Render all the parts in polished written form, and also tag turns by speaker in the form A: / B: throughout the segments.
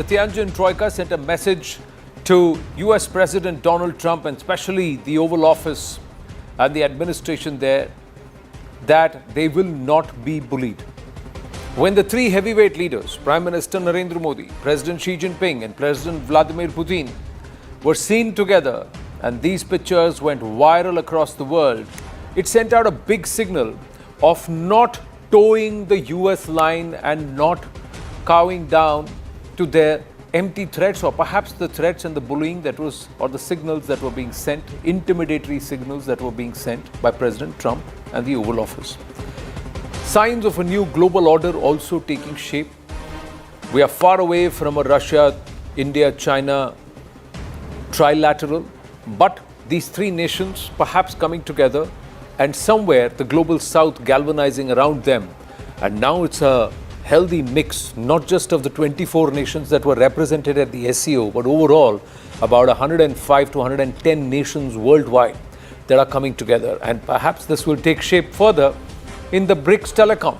A: The Tianjin Troika sent a message to US President Donald Trump and especially the Oval Office and the administration there that they will not be bullied. When the three heavyweight leaders, Prime Minister Narendra Modi, President Xi Jinping and President Vladimir Putin were seen together and these pictures went viral across the world, it sent out a big signal of not towing the US line and not cowing down to their empty threats or perhaps the threats and the bullying that was, or the signals that were being sent, intimidatory signals that were being sent by President Trump and the Oval Office. Signs of a new global order also taking shape. We are far away from a Russia, India, China trilateral, but these three nations perhaps coming together and somewhere the global south galvanizing around them. And now it's a healthy mix, not just of the 24 nations that were represented at the SCO, but overall about 105 to 110 nations worldwide that are coming together. And perhaps this will take shape further in the BRICS Telecom,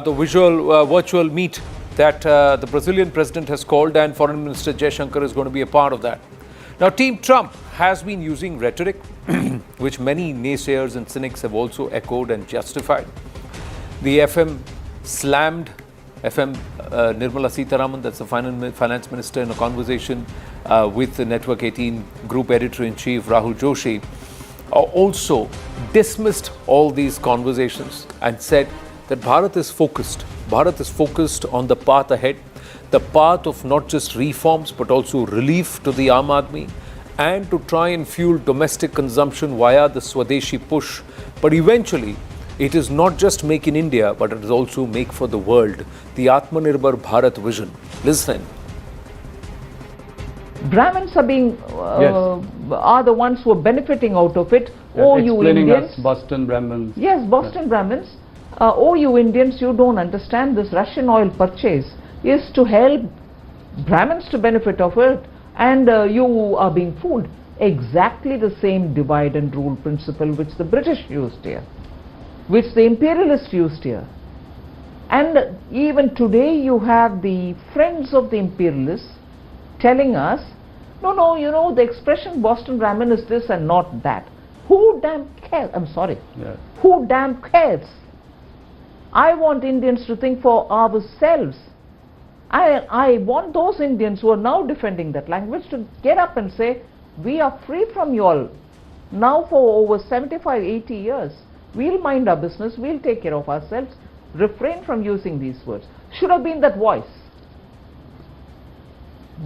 A: the virtual meet that the Brazilian president has called, and Foreign Minister Jaishankar is going to be a part of that. Now, Team Trump has been using rhetoric, which many naysayers and cynics have also echoed and justified. The FM slammed Nirmala Sitharaman, that's the finance minister, in a conversation with the Network 18 group editor-in-chief Rahul Joshi, also dismissed all these conversations and said that Bharat is focused on the path ahead, the path of not just reforms but also relief to the Aam Aadmi and to try and fuel domestic consumption via the Swadeshi push. But eventually, it is not just make in India, but it is also make for the world, the Atmanirbhar Bharat vision. Listen.
B: Brahmins are being are the ones who are benefiting out of it.
C: Oh,
B: you Indians,
C: us Boston Brahmins.
B: Yes, Boston Brahmins. Oh, you Indians, you don't understand this Russian oil purchase is to help Brahmins to benefit of it, and you are being fooled. Exactly the same divide and rule principle which the British used here, which the imperialists used here. And even today you have the friends of the imperialists telling us, no, you know, the expression Boston Brahmin is this and not that. Who damn cares? I'm sorry.
C: Yeah.
B: Who damn cares? I want Indians to think for ourselves. I want those Indians who are now defending that language to get up and say, we are free from you all. Now for over 75, 80 years, we'll mind our business, we'll take care of ourselves, refrain from using these words. Should have been that voice.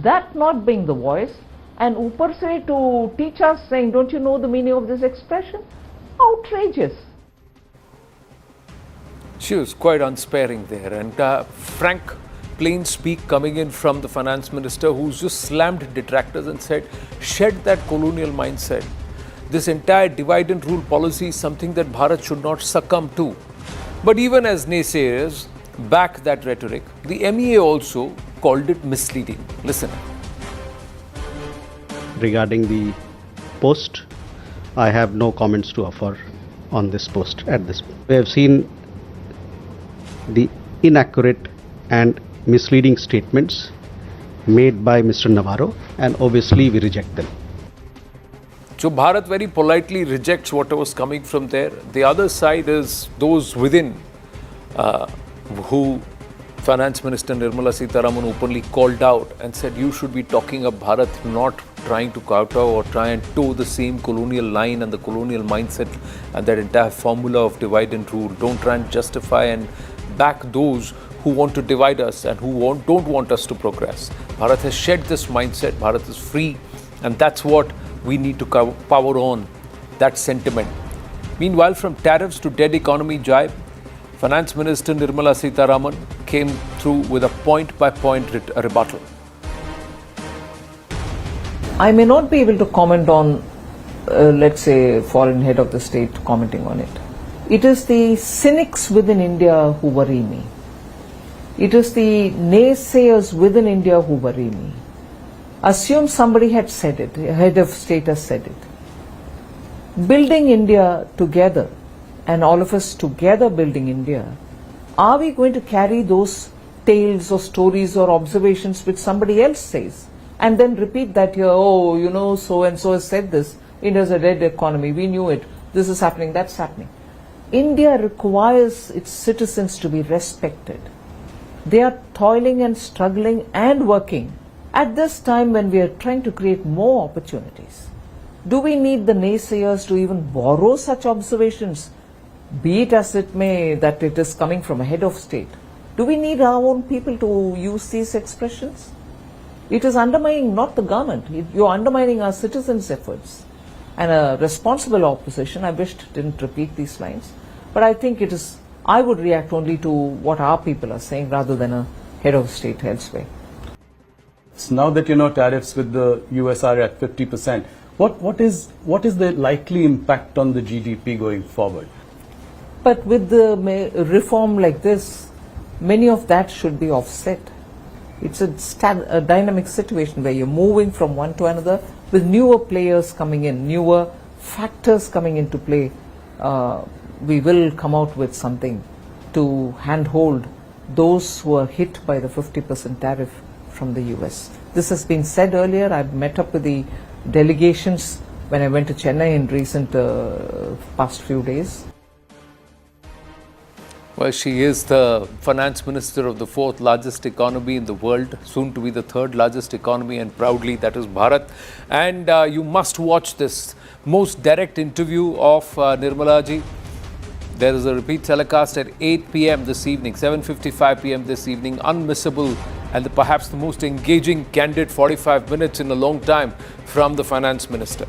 B: That not being the voice, and upar se to teach us saying, don't you know the meaning of this expression? Outrageous.
A: She was quite unsparing there, and frank, plain speak coming in from the finance minister, who's just slammed detractors and said, shed that colonial mindset. This entire divide and rule policy is something that Bharat should not succumb to. But even as naysayers back that rhetoric, the MEA also called it misleading. Listen.
D: Regarding the post, I have no comments to offer on this post at this point. We have seen the inaccurate and misleading statements made by Mr. Navarro, and obviously we reject them.
A: So Bharat very politely rejects whatever was coming from there. The other side is those within who Finance Minister Nirmala Sitharaman openly called out and said, you should be talking of Bharat not trying to kowtow or try and toe the same colonial line and the colonial mindset and that entire formula of divide and rule. Don't try and justify and back those who want to divide us and who don't want us to progress. Bharat has shed this mindset. Bharat is free, and that's what we need to power on, that sentiment. Meanwhile, from tariffs to dead economy jibe, Finance Minister Nirmala Sitharaman came through with a point-by-point rebuttal.
B: I may not be able to comment on, let's say, foreign head of the state commenting on it. It is the cynics within India who worry me. It is the naysayers within India who worry me. Assume somebody had said it, head of state has said it. Building India together, and all of us together building India, are we going to carry those tales or stories or observations which somebody else says, and then repeat that here, oh, you know, so and so has said this, India's a dead economy, we knew it, this is happening, that's happening. India requires its citizens to be respected. They are toiling and struggling and working at this time when we are trying to create more opportunities. Do we need the naysayers to even borrow such observations, be it as it may that it is coming from a head of state? Do we need our own people to use these expressions? It is undermining not the government, you are undermining our citizens' efforts. And a responsible opposition, I wished didn't repeat these lines, but I think it is, I would react only to what our people are saying rather than a head of state elsewhere.
C: So now that you know tariffs with the US are at 50%, what is the likely impact on the GDP going forward?
B: But with the reform like this, many of that should be offset. It's a dynamic situation where you're moving from one to another with newer players coming in, newer factors coming into play. We will come out with something to handhold those who are hit by the 50% tariff from the US. This has been said earlier. I've met up with the delegations when I went to Chennai in recent past few days.
A: Well, she is the finance minister of the fourth largest economy in the world, soon to be the third largest economy, and proudly that is Bharat. And you must watch this most direct interview of Nirmala ji. There is a repeat telecast at 8 p.m. this evening, 7:55 p.m. this evening, unmissable and perhaps the most engaging, candid 45 minutes in a long time from the finance minister.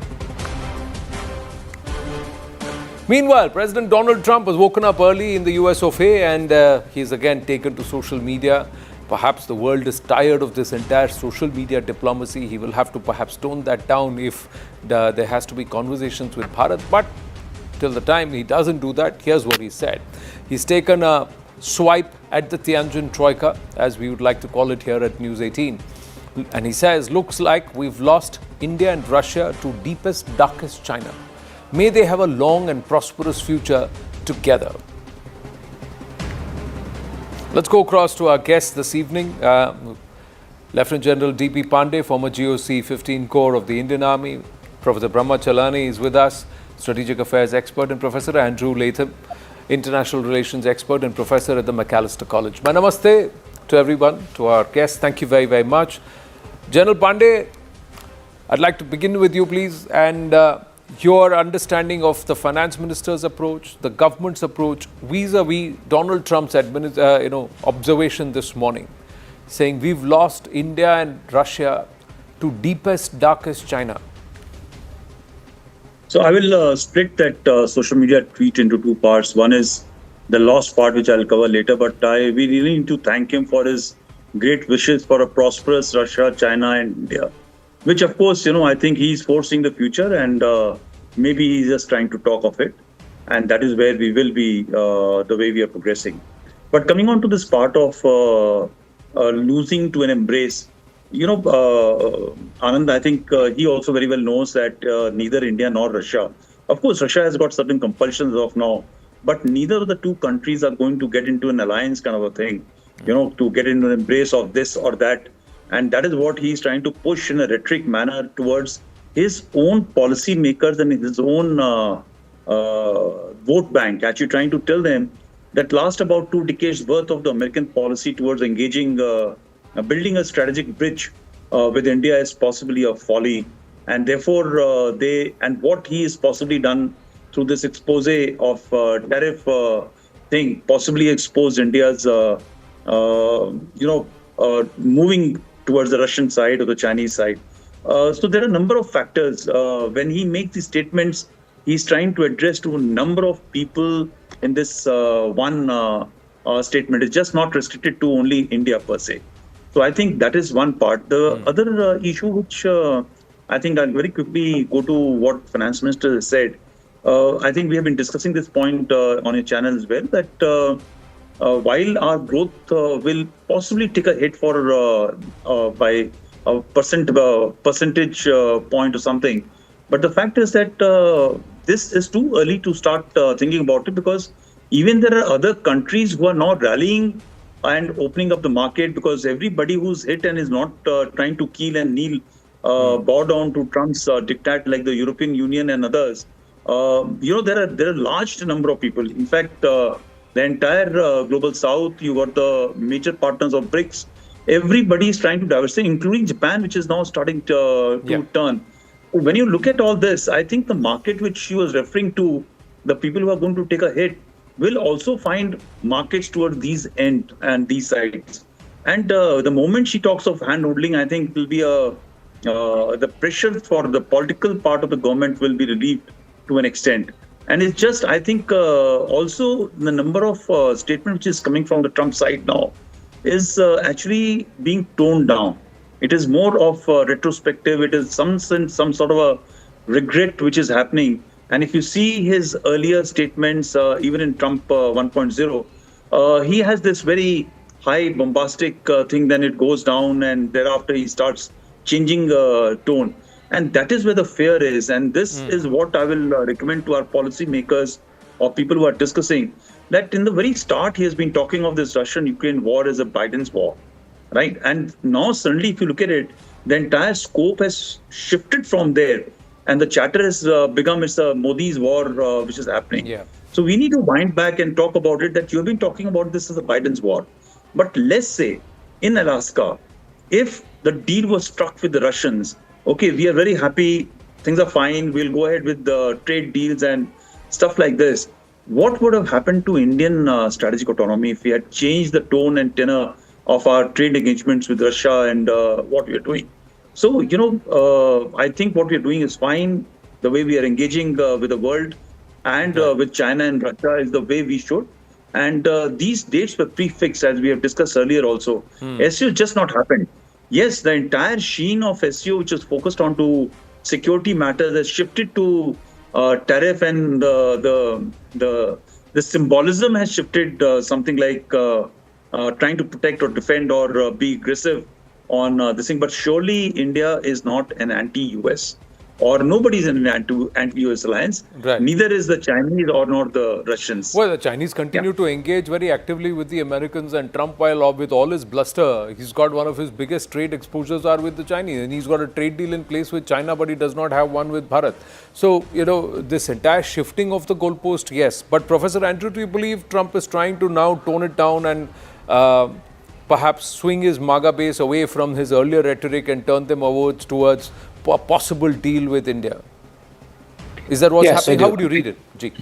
A: Meanwhile, President Donald Trump has woken up early in the US of A and he's again taken to social media. Perhaps the world is tired of this entire social media diplomacy. He will have to perhaps tone that down if there has to be conversations with Bharat. But till the time he doesn't do that, here's what he said. He's taken a swipe at the Tianjin Troika, as we would like to call it here at News 18. And he says, looks like we've lost India and Russia to deepest, darkest China. May they have a long and prosperous future together. Let's go across to our guest this evening, Lieutenant General D.P. Pandey, former GOC 15 Corps of the Indian Army. Professor Brahma Chalani is with us, Strategic Affairs expert, and Professor Andrew Latham, International Relations expert and professor at the Macalester College. My namaste to everyone, to our guests. Thank you very, very much. General Pandey, I'd like to begin with you, please, and your understanding of the finance minister's approach, the government's approach vis-a-vis Donald Trump's observation this morning, saying we've lost India and Russia to deepest, darkest China.
E: So I will split that social media tweet into two parts. One is the lost part, which I'll cover later, but we really need to thank him for his great wishes for a prosperous Russia, China and India, which of course, I think he's forcing the future and maybe he's just trying to talk of it. And that is where we will be the way we are progressing. But coming on to this part of losing to an embrace, Anand, I think he also very well knows that neither India nor Russia, of course, Russia has got certain compulsions of now, but neither of the two countries are going to get into an alliance kind of a thing, to get into an embrace of this or that. And that is what he's trying to push in a rhetoric manner towards his own policy makers and his own vote bank, actually trying to tell them that last about 2 decades worth of the American policy towards engaging building a strategic bridge with India is possibly a folly, and therefore what he has possibly done through this expose of tariff thing possibly exposed India's moving towards the Russian side or the Chinese side. So there are a number of factors. When he makes these statements, he's trying to address to a number of people in this one statement. It's just not restricted to only India per se. So I think that is one part. The other issue, which I think I'll very quickly go to what Finance Minister has said. I think we have been discussing this point on your channel as well, that while our growth will possibly take a hit for by a percentage point or something, but the fact is that this is too early to start thinking about it, because even there are other countries who are now rallying and opening up the market, because everybody who's hit and is not trying to keel and kneel, bow down to Trump's diktat, like the European Union and others. There are large number of people. In fact, the entire global South, you got the major partners of BRICS. Everybody is trying to diversify, including Japan, which is now starting to turn. When you look at all this, I think the market which she was referring to, the people who are going to take a hit, will also find markets toward these end and these sides. And the moment she talks of hand-holding, I think will be the pressure for the political part of the government will be relieved to an extent. And it's just, I think, also the number of statements which is coming from the Trump side now is actually being toned down. It is more of retrospective. It is some sort of a regret which is happening. And if you see his earlier statements, even in Trump 1.0, he has this very high bombastic thing, then it goes down, and thereafter he starts changing tone. And that is where the fear is. And this is what I will recommend to our policymakers or people who are discussing, that in the very start, he has been talking of this Russian-Ukraine war as a Biden's war, right? And now suddenly, if you look at it, the entire scope has shifted from there. And the chatter has become it's Modi's war, which is happening.
A: Yeah.
E: So we need to wind back and talk about it, that you've been talking about this as a Biden's war. But let's say in Alaska, if the deal was struck with the Russians, okay, we are very happy, things are fine, we'll go ahead with the trade deals and stuff like this. What would have happened to Indian strategic autonomy if we had changed the tone and tenor of our trade engagements with Russia and what we are doing? So, I think what we are doing is fine. The way we are engaging with the world and with China and Russia is the way we should. And these dates were prefixed, as we have discussed earlier also. SCO just not happened. Yes, the entire sheen of SCO, which is focused onto security matters, has shifted to tariff, and the symbolism has shifted something like trying to protect or defend or be aggressive on this thing. But surely India is not an anti-US, or nobody's in an anti-US alliance.
A: Right.
E: Neither is the Chinese or not the Russians.
A: Well, the Chinese continue to engage very actively with the Americans, and Trump, while with all his bluster, he's got one of his biggest trade exposures are with the Chinese, and he's got a trade deal in place with China, but he does not have one with Bharat. So, this entire shifting of the goalpost, yes. But Professor Andrew, do you believe Trump is trying to now tone it down and perhaps swing his MAGA base away from his earlier rhetoric and turn them towards a possible deal with India? Is that what's happening? How would you read it, G?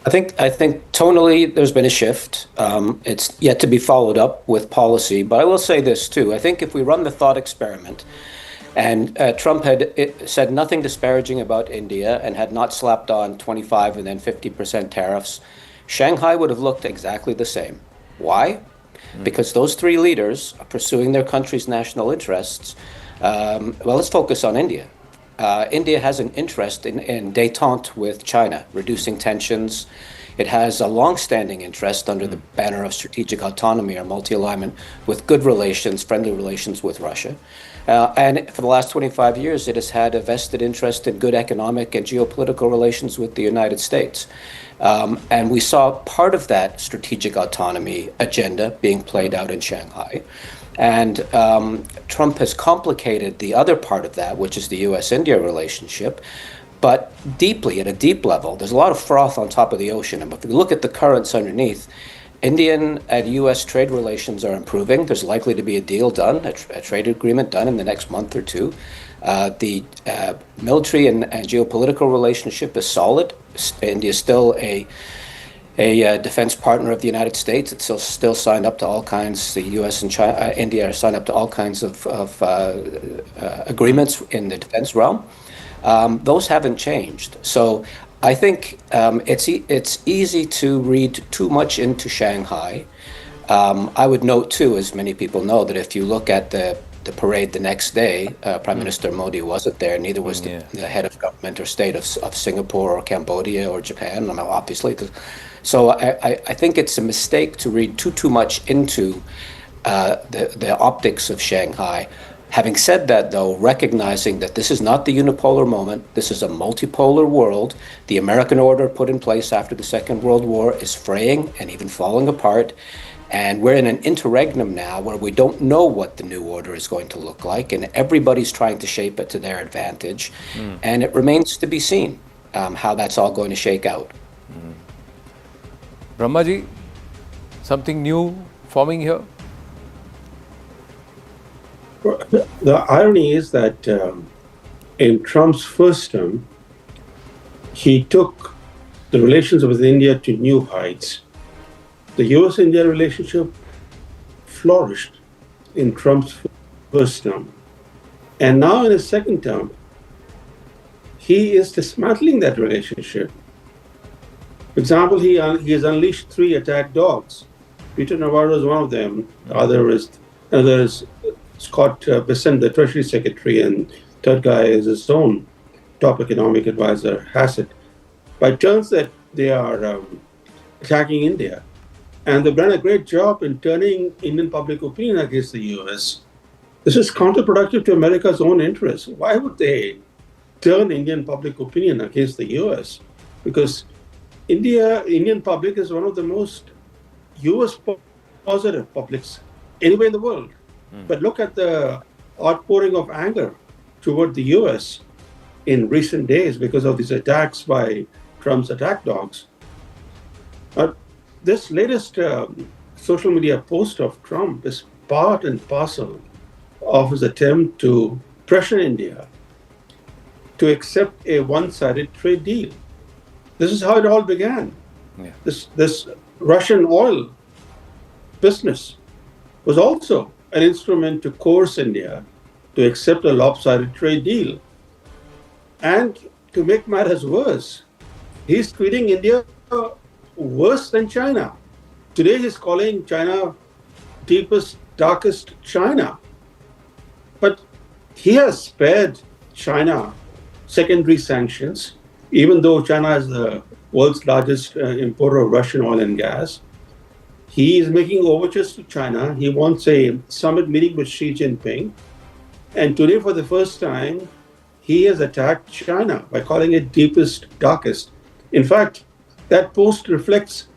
F: I think tonally there's been a shift. It's yet to be followed up with policy. But I will say this too. I think if we run the thought experiment, and Trump had said nothing disparaging about India and had not slapped on 25 and then 50% tariffs, Shanghai would have looked exactly the same. Why? Because those three leaders are pursuing their country's national interests. Well, let's focus on India. India has an interest in détente with China, reducing tensions. It has a long-standing interest under the banner of strategic autonomy or multi-alignment with good relations, friendly relations with Russia. And for the last 25 years, it has had a vested interest in good economic and geopolitical relations with the United States. And we saw part of that strategic autonomy agenda being played out in Shanghai. And Trump has complicated the other part of that, which is the U.S.-India relationship, but deeply, at a deep level. There's a lot of froth on top of the ocean. And if we look at the currents underneath, Indian and U.S. trade relations are improving. There's likely to be a deal done, a trade agreement done in the next month or two. The military and geopolitical relationship is solid. India is still a defense partner of the United States. It's still signed up to all kinds. The U.S. and China, India are signed up to all kinds of agreements in the defense realm. Those haven't changed. So I think it's easy to read too much into Shanghai. I would note too, as many people know, that if you look at the parade the next day, Prime Minister Modi wasn't there. Neither was the head of government or state of Singapore or Cambodia or Japan, obviously. So I think it's a mistake to read too much into the optics of Shanghai. Having said that, though, recognizing that this is not the unipolar moment, this is a multipolar world. The American order put in place after the Second World War is fraying and even falling apart. And we're in an interregnum now where we don't know what the new order is going to look like, and everybody's trying to shape it to their advantage. And it remains to be seen how that's all going to shake out.
A: Brahmaji, something new forming here?
G: The irony is that in Trump's first term, he took the relations with India to new heights. The US-India relationship flourished in Trump's first term. And now in his second term, he is dismantling that relationship. For example, he has unleashed 3 attack dogs. Peter Navarro is one of them. The other is Scott Bessent, the Treasury Secretary, and third guy is his own top economic advisor, Hassett. But it turns that they are attacking India. And they've done a great job in turning Indian public opinion against the US. This is counterproductive to America's own interests. Why would they turn Indian public opinion against the US? Because Indian public is one of the most US positive publics anywhere in the world. But look at the outpouring of anger toward the US in recent days because of these attacks by Trump's attack dogs. This latest social media post of Trump is part and parcel of his attempt to pressure India to accept a one-sided trade deal. This is how it all began.
A: Yeah.
G: This Russian oil business was also an instrument to coerce India to accept a lopsided trade deal. And to make matters worse, he's treating India worse than China. Today he's calling China deepest, darkest China. But he has spared China secondary sanctions, even though China is the world's largest importer of Russian oil and gas. He is making overtures to China. He wants a summit meeting with Xi Jinping. And today, for the first time, he has attacked China by calling it deepest, darkest. In fact, that post reflects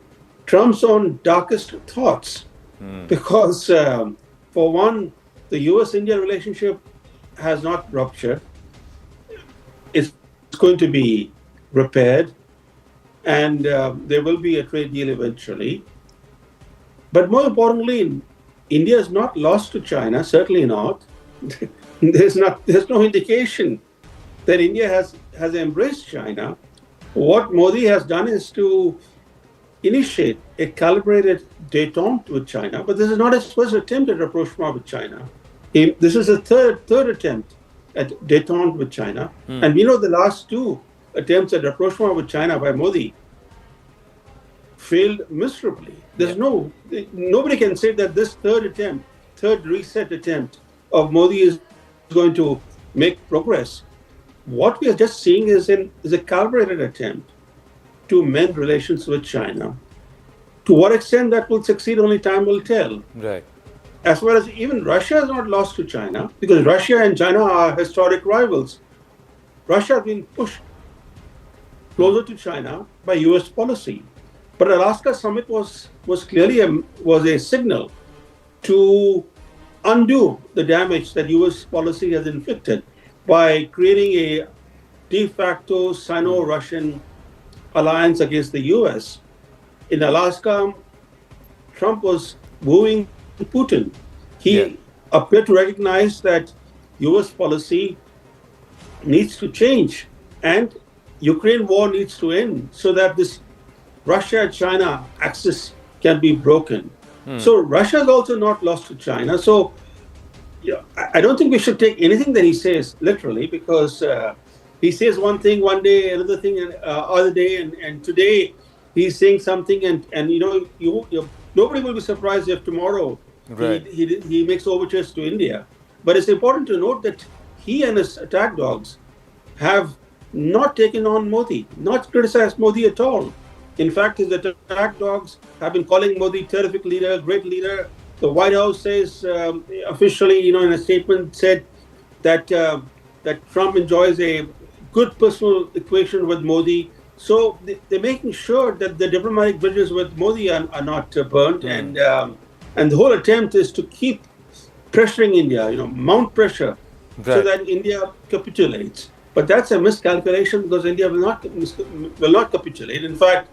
G: Trump's own darkest thoughts. Because, for one, the US-India relationship has not ruptured. It's going to be repaired. And there will be a trade deal eventually. But more importantly, India is not lost to China, certainly not. There's no indication that India has embraced China. What Modi has done is to initiate a calibrated détente with China, but this is not his first attempt at rapprochement with China. This is a third attempt at détente with China. And we know the last 2 attempts at rapprochement with China by Modi failed miserably. Nobody can say that this third reset attempt of Modi is going to make progress. What we are just seeing is a calibrated attempt to mend relations with China. To what extent that will succeed, only time will tell.
A: Right.
G: As well as even Russia is not lost to China, because Russia and China are historic rivals. Russia has been pushed closer to China by US policy. But Alaska summit was clearly a signal to undo the damage that US policy has inflicted by creating a de facto Sino-Russian alliance against the US. In Alaska, Trump was wooing Putin. He appeared to recognize that US policy needs to change and Ukraine war needs to end so that this Russia-China axis can be broken. So Russia is also not lost to China. So I don't think we should take anything that he says literally, because he says one thing one day, another thing other day, and today he's saying something, and nobody will be surprised if tomorrow he makes overtures to India. But it's important to note that he and his attack dogs have not taken on Modi, not criticized Modi at all. In fact, his attack dogs have been calling Modi terrific leader, great leader. The White House says officially, in a statement, said that Trump enjoys a good personal equation with Modi. So they're making sure that the diplomatic bridges with Modi are not burnt, and the whole attempt is to keep pressuring India, mount pressure, so
A: Right.
G: that India capitulates. But that's a miscalculation, because India will not capitulate. In fact,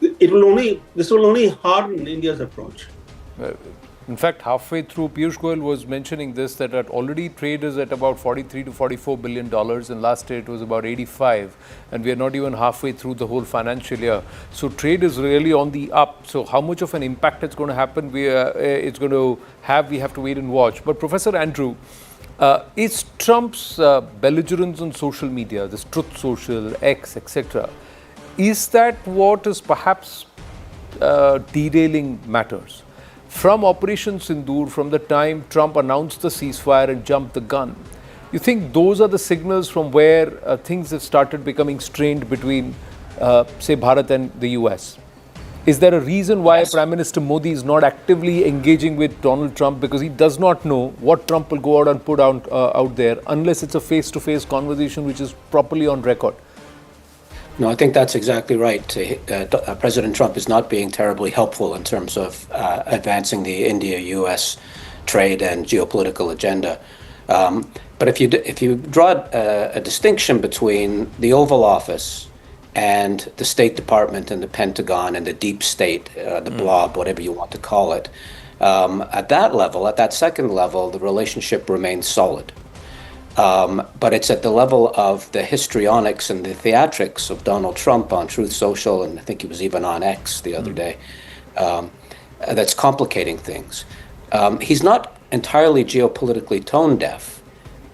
G: this will only harden India's approach.
A: In fact, halfway through, Piyush Goyal was mentioning this, that already trade is at about $43 to $44 billion, and last year it was about 85, and we are not even halfway through the whole financial year. So trade is really on the up. So how much of an impact it's going to happen, we have to wait and watch. But Professor Andrew, is Trump's belligerence on social media, this Truth Social, X, etc., is that what is perhaps derailing matters? From Operation Sindoor, from the time Trump announced the ceasefire and jumped the gun, you think those are the signals from where things have started becoming strained between, say, Bharat and the US? Is there a reason why Prime Minister Modi is not actively engaging with Donald Trump, because he does not know what Trump will go out and put out there unless it's a face-to-face conversation which is properly on record?
F: No, I think that's exactly right. President Trump is not being terribly helpful in terms of advancing the India-US trade and geopolitical agenda. But if you draw a distinction between the Oval Office and the State Department and the Pentagon and the deep state, the blob, whatever you want to call it, at that level, at that second level, the relationship remains solid. But it's at the level of the histrionics and the theatrics of Donald Trump on Truth Social, and I think he was even on X the other day, that's complicating things. He's not entirely geopolitically tone deaf.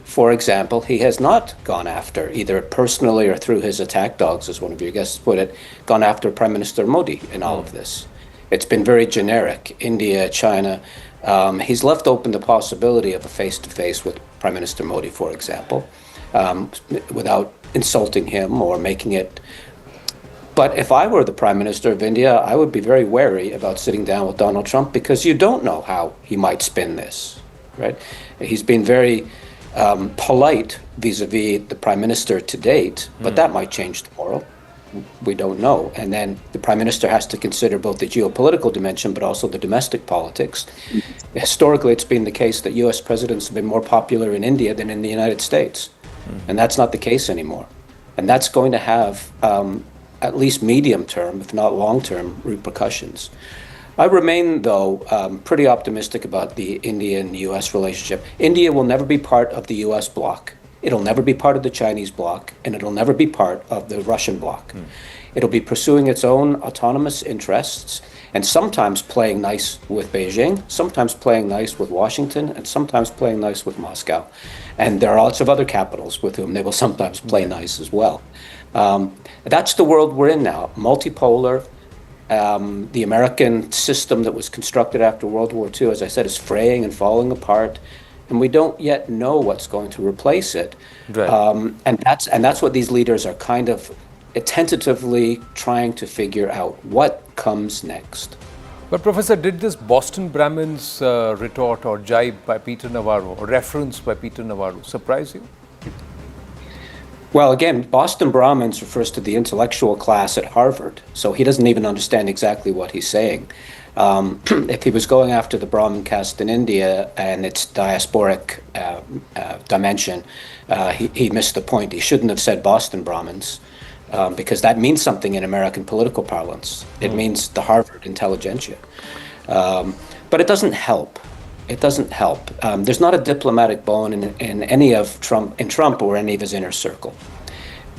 F: For example, he has not gone after, either personally or through his attack dogs, as one of your guests put it, gone after Prime Minister Modi in all of this. It's been very generic. India, China. He's left open the possibility of a face-to-face with Prime Minister Modi, for example, without insulting him or making it. But if I were the Prime Minister of India, I would be very wary about sitting down with Donald Trump, because you don't know how he might spin this, right? He's been very polite vis-a-vis the Prime Minister to date, but that might change tomorrow. We don't know. And then the Prime Minister has to consider both the geopolitical dimension but also the domestic politics. Historically, it's been the case that US presidents have been more popular in India than in the United States. And that's not the case anymore. And that's going to have at least medium term, if not long term, repercussions. I remain, though, pretty optimistic about the Indian-US relationship. India will never be part of the US bloc. It'll never be part of the Chinese bloc, and it'll never be part of the Russian bloc. It'll be pursuing its own autonomous interests, and sometimes playing nice with Beijing, sometimes playing nice with Washington, and sometimes playing nice with Moscow. And there are lots of other capitals with whom they will sometimes play nice as well. That's the world we're in now, multipolar. The American system that was constructed after World War II, as I said, is fraying and falling apart. And we don't yet know what's going to replace it. Right. And that's what these leaders are kind of tentatively trying to figure out, what comes next.
A: But Professor, did this Boston Brahmins retort or jibe by Peter Navarro, or reference by Peter Navarro, surprise you?
F: Well, again, Boston Brahmins refers to the intellectual class at Harvard, so he doesn't even understand exactly what he's saying. If he was going after the Brahmin caste in India and its diasporic dimension, he missed the point. He shouldn't have said Boston Brahmins, because that means something in American political parlance. It means the Harvard intelligentsia. But it doesn't help. It doesn't help. There's not a diplomatic bone in any of Trump or any of his inner circle.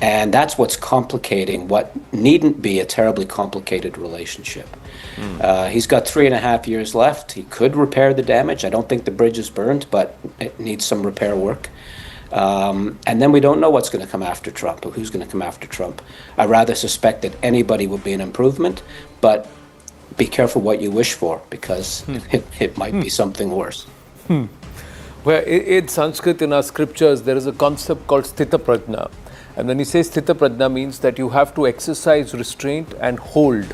F: And that's what's complicating what needn't be a terribly complicated relationship. He's got 3.5 years left. He could repair the damage. I don't think the bridge is burned, but it needs some repair work. And then we don't know what's going to come after Trump, or who's going to come after Trump. I rather suspect that anybody would be an improvement, but be careful what you wish for, because it might be something worse.
A: Well, in Sanskrit, in our scriptures, there is a concept called sthita prajna. And when you say sthita prajna, means that you have to exercise restraint and hold.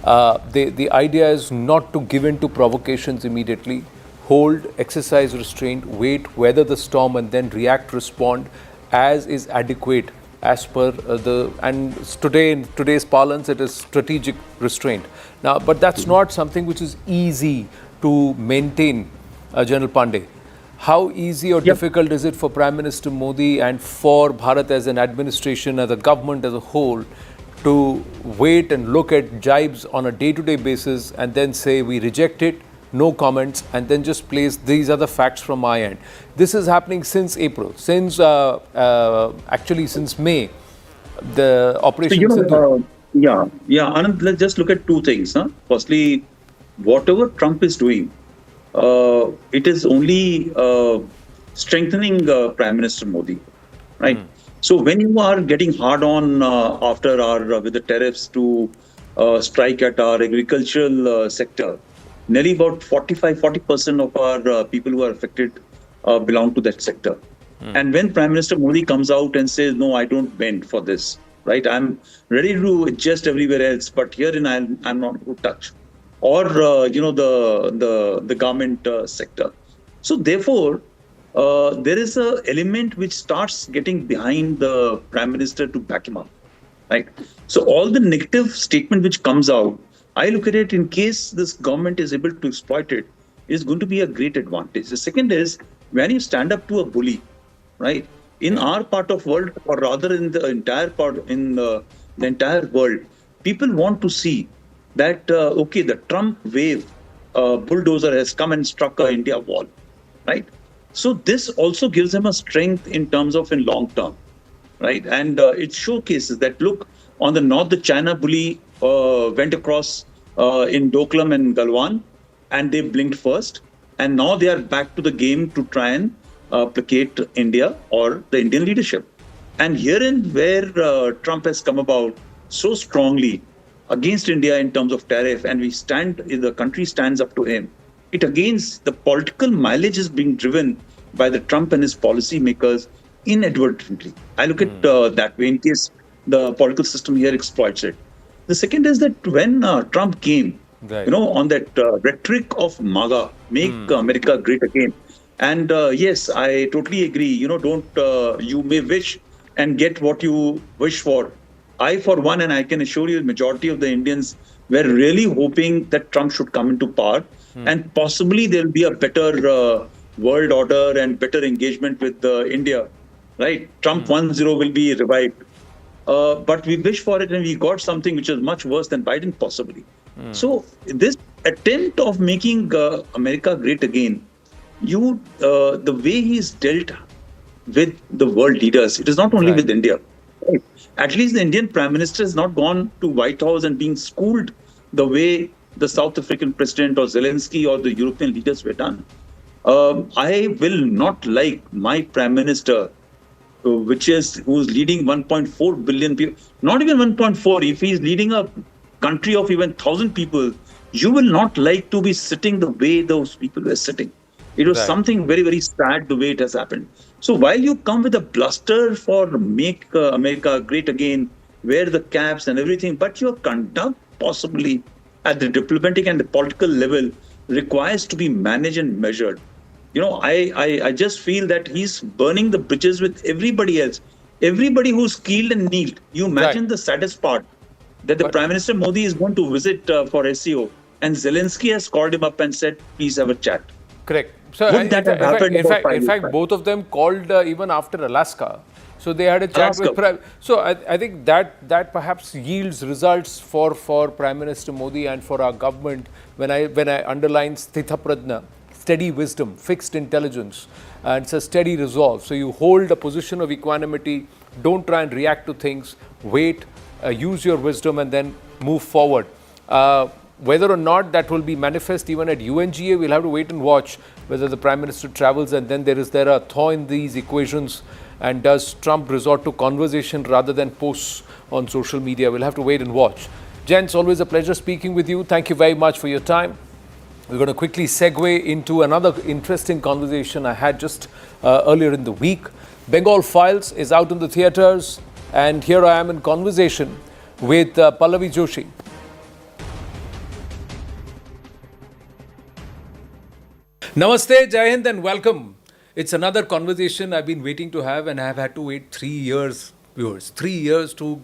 A: The idea is not to give in to provocations immediately. Hold, exercise restraint, wait, weather the storm, and then react, respond as is adequate as per in today's parlance, it is strategic restraint. Now, but that's not something which is easy to maintain, General Pandey. How easy or difficult is it for Prime Minister Modi and for Bharat as an administration, as a government as a whole, to wait and look at jibes on a day-to-day basis and then say we reject it, no comments, and then just place these are the facts from my end? This is happening since April, actually since May, the Operation Sindhu.
E: Anand, let's just look at two things. Firstly, whatever Trump is doing, it is only strengthening Prime Minister Modi, right? So when you are getting hard on after with the tariffs to strike at our agricultural sector, nearly about 40% of our people who are affected belong to that sector. And when Prime Minister Modi comes out and says, no, I don't bend for this, right? I'm ready to adjust everywhere else, but herein I'm not going to touch. Or, the garment sector. So therefore, there is an element which starts getting behind the Prime Minister to back him up, right? So all the negative statement which comes out, I look at it, in case this government is able to exploit it, is going to be a great advantage. The second is, when you stand up to a bully, right? In our part of world, or rather in the entire world, people want to see that, the Trump wave bulldozer has come and struck a India wall, right? So this also gives them a strength in terms of in long term, right? And it showcases that, look, on the north, the China bully went across in Doklam and Galwan, and they blinked first. And now they are back to the game to try and placate India or the Indian leadership. And herein where Trump has come about so strongly against India in terms of tariff, and the country stands up to him. It against the political mileage is being driven by the Trump and his policy makers inadvertently. I look at that way, in case the political system here exploits it. The second is that when Trump came, on that rhetoric of MAGA, make America great again. And yes, I totally agree. You may wish and get what you wish for. I, for one, and I can assure you, the majority of the Indians were really hoping that Trump should come into power, and possibly there will be a better world order and better engagement with India, right? Trump 1.0 will be revived. But we wish for it, and we got something which is much worse than Biden, possibly. So this attempt of making America great again, the way he's dealt with the world leaders, it is not only with India. Right? At least the Indian Prime Minister has not gone to White House and being schooled the way the South African President or Zelensky or the European leaders were done. I will not like my Prime Minister, who's leading 1.4 billion people, not even 1.4, if he's leading a country of even 1,000 people, you will not like to be sitting the way those people were sitting. It was something very, very sad the way it has happened. So while you come with a bluster for make America great again, wear the caps and everything, but your conduct possibly at the diplomatic and the political level requires to be managed and measured. I just feel that he's burning the bridges with everybody else. Everybody who's skilled and kneeled. You imagine the saddest part, that the Prime Minister Modi is going to visit for SEO, and Zelensky has called him up and said, please have a chat.
A: Correct. So in fact, both of them called even after Alaska. So they had a chat with Prime. So I think that perhaps yields results for Prime Minister Modi and for our government when I underline Sthita Prajna, steady wisdom, fixed intelligence, and it's a steady resolve. So you hold a position of equanimity, don't try and react to things, wait, use your wisdom and then move forward. Whether or not that will be manifest even at UNGA, we'll have to wait and watch whether the Prime Minister travels and then there a thaw in these equations, and does Trump resort to conversation rather than posts on social media. We'll have to wait and watch. Gents, always a pleasure speaking with you. Thank you very much for your time. We're going to quickly segue into another interesting conversation I had just earlier in the week. Bengal Files is out in the theatres, and here I am in conversation with Pallavi Joshi. Namaste, Jai Hind, and welcome. It's another conversation I've been waiting to have, and I've had to wait 3 years viewers. 3 years to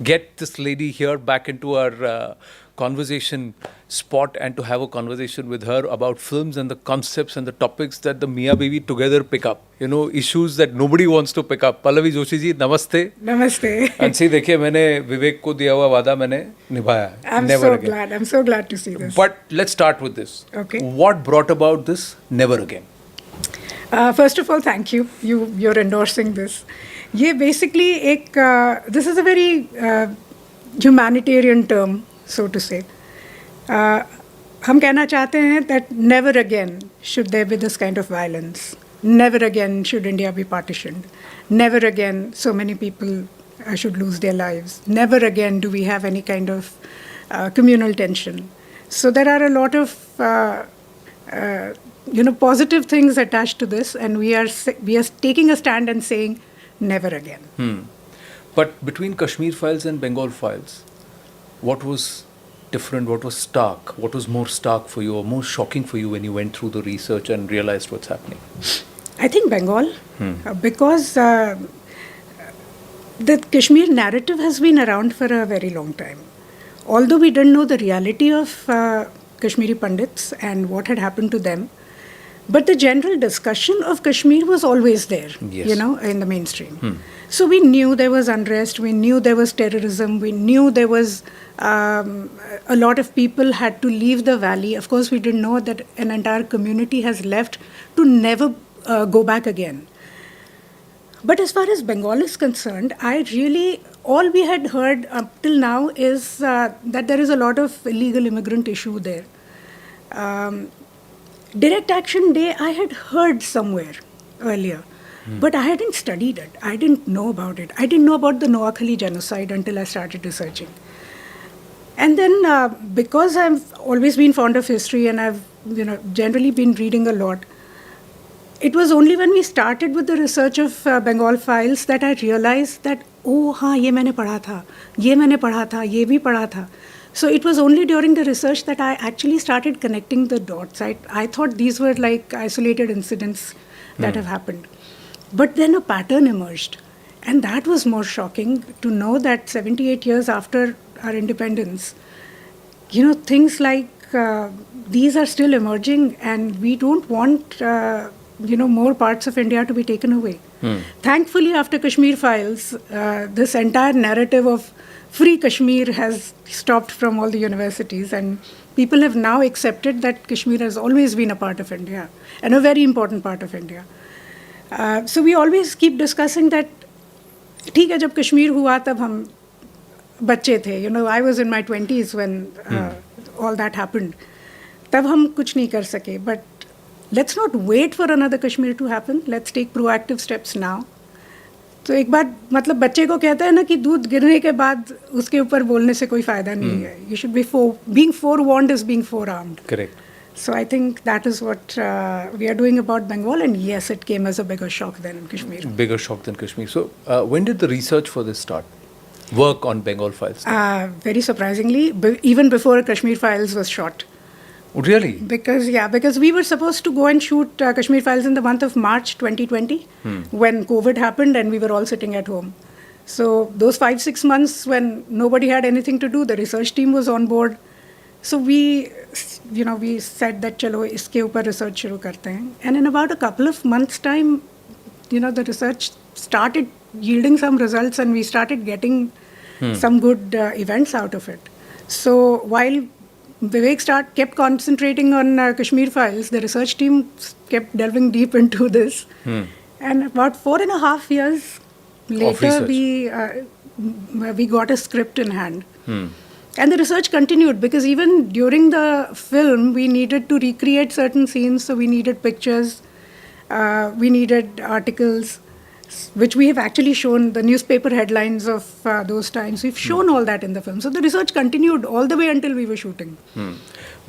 A: get this lady here back into our conversation spot and to have a conversation with her about films and the concepts and the topics that the Mia Baby together pick up. You know, issues that nobody wants to pick up. Pallavi Joshi ji, namaste.
H: Namaste.
A: And see, देखिए मैंने विवेक को दिया हुआ वादा मैंने निभाया.
H: I'm so glad to see this.
A: But let's start with this.
H: Okay.
A: What brought about this never again?
H: First of all, thank you. You're endorsing this. ये basically this is a very humanitarian term, so to say. हम कहना चाहते हैं that never again should there be this kind of violence. Never again should India be partitioned. Never again so many people should lose their lives. Never again do we have any kind of communal tension. So there are a lot of positive things attached to this, and we are taking a stand and saying never again.
A: But between Kashmir files and Bengal files, what was different? What was stark? What was more stark for you or more shocking for you when you went through the research and realized what's happening?
H: I think Bengal, because the Kashmir narrative has been around for a very long time. Although we didn't know the reality of Kashmiri Pandits and what had happened to them, but the general discussion of Kashmir was always there,
A: yes,
H: in the mainstream. So we knew there was unrest, we knew there was terrorism, we knew there was a lot of people had to leave the valley. Of course, we didn't know that an entire community has left to never go back again. But as far as Bengal is concerned, all we had heard up till now is that there is a lot of illegal immigrant issue there. Direct Action Day, I had heard somewhere earlier, but I hadn't studied it. I didn't know about it. I didn't know about the Noakhali genocide until I started researching. And then because I've always been fond of history and I've generally been reading a lot, it was only when we started with the research of Bengal files that I realized that, oh, हाँ, ये मैंने पढ़ा था, ये मैंने पढ़ा था, ये भी पढ़ा था. So it was only during the research that I actually started connecting the dots. I thought these were like isolated incidents that have happened. But then a pattern emerged. And that was more shocking to know that 78 years after our independence, things like these are still emerging, and we don't want more parts of India to be taken away. Thankfully, after Kashmir files, this entire narrative of free Kashmir has stopped from all the universities, and people have now accepted that Kashmir has always been a part of India and a very important part of India. So we always keep discussing that, ठीक है, जब कश्मीर हुआ तब हम बच्चे थे. I was in my 20s when all that happened. तब हम कुछ नहीं कर सके. But let's not wait for another Kashmir to happen. Let's take proactive steps now. तो एक बार मतलब बच्चे को कहते हैं ना कि दूध गिरने के बाद उसके ऊपर बोलने से कोई फायदा नहीं है. You should be being forewarned is being forearmed.
A: Correct.
H: So I think that is what we are doing about Bengal, and yes, it came as a bigger shock than Kashmir.
A: Bigger shock than Kashmir. So when did the research for this start? Work on Bengal files?
H: Very surprisingly, even before Kashmir files was shot.
A: Oh, really?
H: Because we were supposed to go and shoot Kashmir files in the month of March 2020 when COVID happened and we were all sitting at home. So those 5-6 months when nobody had anything to do, the research team was on board. So we said that chalo iske upar research shuru karte hain. And in about a couple of months' time, the research started yielding some results and we started getting some good events out of it. So while Vivek kept concentrating on Kashmir files, the research team kept delving deep into this. And about 4.5 years later, we got a script in hand. And the research continued because even during the film, we needed to recreate certain scenes. So we needed pictures, we needed articles, which we have actually shown, the newspaper headlines of those times. We've shown all that in the film. So the research continued all the way until we were shooting.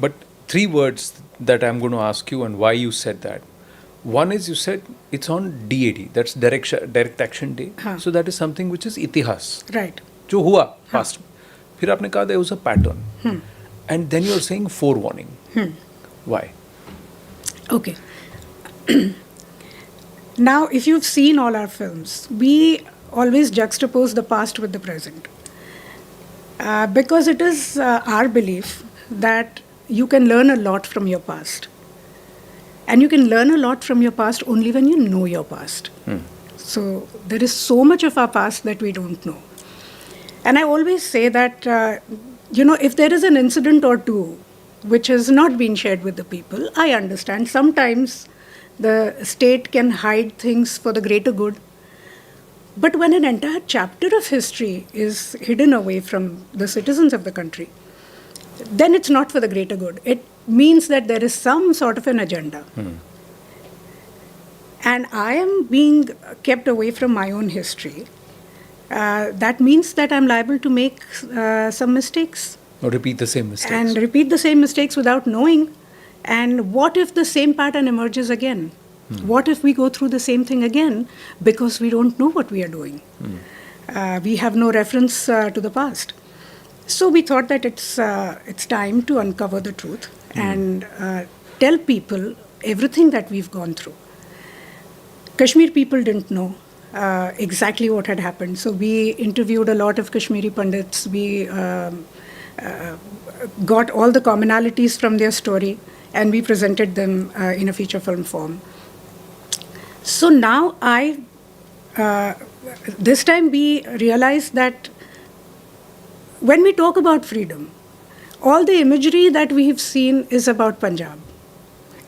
A: But 3 words that I'm going to ask you and why you said that. One is you said it's on DAD, that's Direct Action Day. So that is something which is itihas.
H: Right.
A: जो हुआ past. फिर आपने कहा there was a pattern. And then you're saying forewarning. Why?
H: Okay. Now, if you've seen all our films, we always juxtapose the past with the present. Because it is our belief that you can learn a lot from your past. And you can learn a lot from your past only when you know your past. So there is so much of our past that we don't know. And I always say that, if there is an incident or two which has not been shared with the people, I understand. Sometimes the state can hide things for the greater good. But when an entire chapter of history is hidden away from the citizens of the country, then it's not for the greater good. It means that there is some sort of an agenda. And I am being kept away from my own history. That means that I'm liable to make some mistakes.
A: Or repeat the same mistakes.
H: And repeat the same mistakes without knowing. And what if the same pattern emerges again? What if we go through the same thing again because we don't know what we are doing? We have no reference to the past. So we thought that it's time to uncover the truth and tell people everything that we've gone through. Kashmir people didn't know exactly what had happened. So we interviewed a lot of Kashmiri Pandits. We got all the commonalities from their story and we presented them in a feature film form. So now this time we realized that when we talk about freedom, all the imagery that we've seen is about Punjab.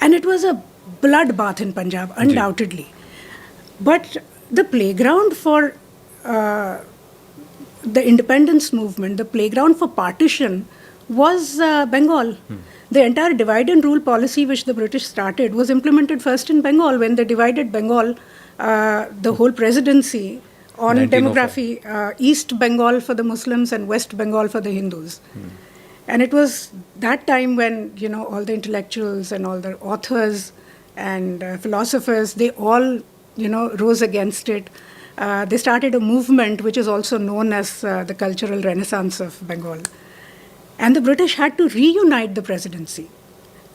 H: And it was a bloodbath in Punjab, undoubtedly. But the playground for the independence movement, the playground for partition was Bengal. The entire divide and rule policy which the British started was implemented first in Bengal when they divided Bengal, the whole presidency on demography, East Bengal for the Muslims and West Bengal for the Hindus. And it was that time when, all the intellectuals and all the authors and philosophers, they all, rose against it. They started a movement which is also known as the Cultural Renaissance of Bengal. And the British had to reunite the presidency,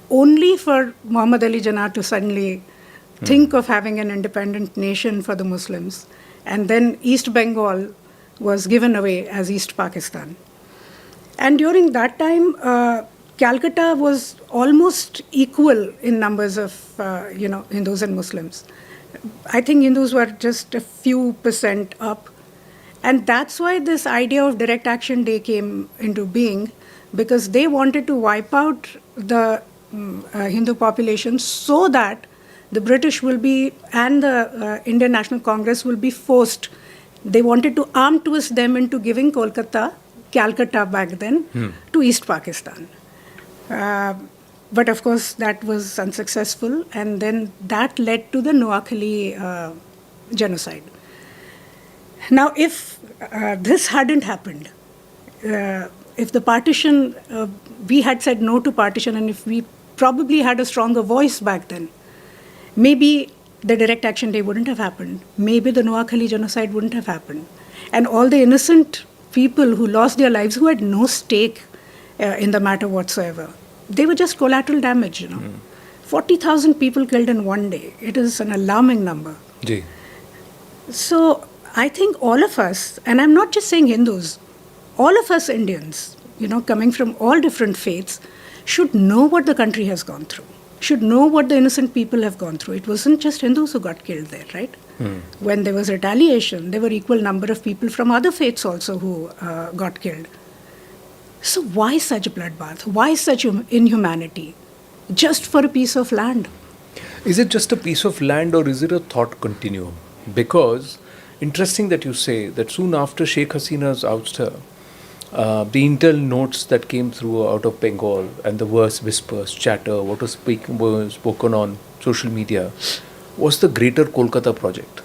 H: only for Muhammad Ali Jinnah to suddenly think of having an independent nation for the Muslims. And then East Bengal was given away as East Pakistan. And during that time, Calcutta was almost equal in numbers of, Hindus and Muslims. I think Hindus were just a few percent up. And that's why this idea of Direct Action Day came into being, because they wanted to wipe out the Hindu population so that the British will be, and the Indian National Congress will be forced. They wanted to arm twist them into giving Calcutta back then, to East Pakistan. But of course, that was unsuccessful. And then that led to the Noakhali genocide. Now, if this hadn't happened, if the partition, we had said no to partition, and if we probably had a stronger voice back then, maybe the Direct Action Day wouldn't have happened. Maybe the Noakhali genocide wouldn't have happened. And all the innocent people who lost their lives, who had no stake in the matter whatsoever, they were just collateral damage, 40,000 people killed in one day. It is an alarming number.
A: Ji.
H: So I think all of us, and I'm not just saying Hindus, all of us Indians, coming from all different faiths, should know what the country has gone through, should know what the innocent people have gone through. It wasn't just Hindus who got killed there, right? When there was retaliation, there were equal number of people from other faiths also who got killed. So why such bloodbath? Why such inhumanity? Just for a piece of land?
A: Is it just a piece of land or is it a thought continuum? Because interesting that you say that soon after Sheikh Hasina's ouster, the intel notes that came through out of Bengal and the worst whispers, chatter, what was spoken on social media was the Greater Kolkata project.